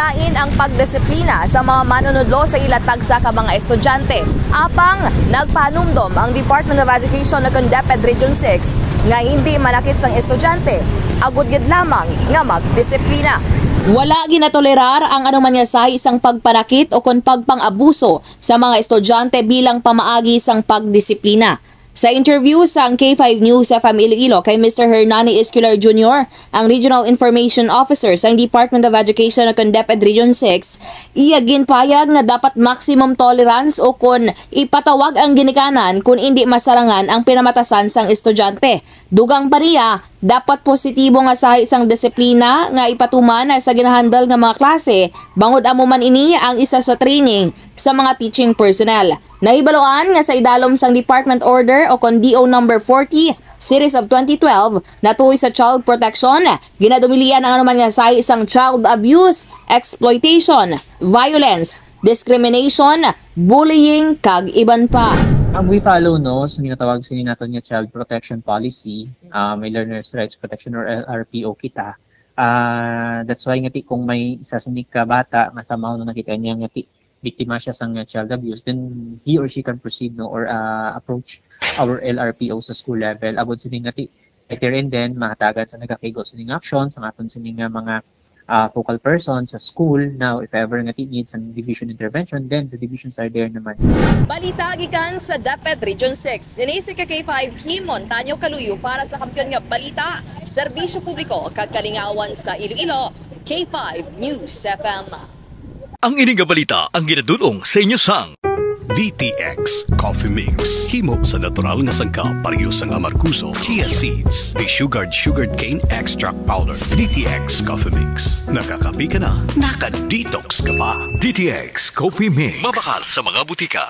lain ang pagdisiplina sa mga manunudlo sa ilatag sa mga estudyante. Apang nagpanumdom ang Department of Education na DepEd Region 6 nga hindi manakit sang estudyante, agud gid lamang nga magdisiplina. Wala ginatolerar ang anuman nga sa isang pagpanakit o kon pagpang-abuso sa mga estudyante bilang pamaagi sang pagdisiplina. Sa interview sa K5 News FM Iloilo kay Mr. Hernani Escular Jr., ang Regional Information Officer sa Department of Education ng DepEd Region 6, iya ginpayag nga dapat maximum tolerance o kon ipatawag ang ginikanan kung hindi masarangan ang pinamatasan sang estudyante. Dugang pa niya, dapat positibo nga sa isang disiplina nga ipatuman sa ginahandle nga mga klase, bangod amo man ini ang isa sa training sa mga teaching personnel. Nahibaloan nga sa idalom sang Department Order o kon DO number 40 Series of 2012 na tuoy sa child protection, ginadumilian ang anuman nga sa isang child abuse, exploitation, violence, discrimination, bullying, kag iban pa. Ang we follow sa ginatawag sa naton nga child protection policy, may learners rights protection or LRPO kita. That's why nga kung may isa sa ka bata nga sa mao nakita niya nga biktima siya sa child abuse, then he or she can proceed or approach our LRPO sa school level. Abot sining nga later and then mahatagan sa nagakakigo sining action sa aton sining mga focal person sa school. Now, if ever nga needs an division intervention, then the divisions are there naman. Balita gikan sa DepEd Region 6. Inisi ka K5 Kimon Tanyo Kaluyo para sa kampiyon nga balita, serbisyo publiko kag kalingawan sa Iloilo. K5 News FM. Ang ining balita ang ginadulong sa inyo sang DTX Coffee Mix. Himo sa natural nga sangka pareho sang amarkuso, chia seeds, sugared cane extract powder. DTX Coffee Mix. Nakakapi ka na, naka-detox ka pa. DTX Coffee Mix. Mabakal sa mga butika.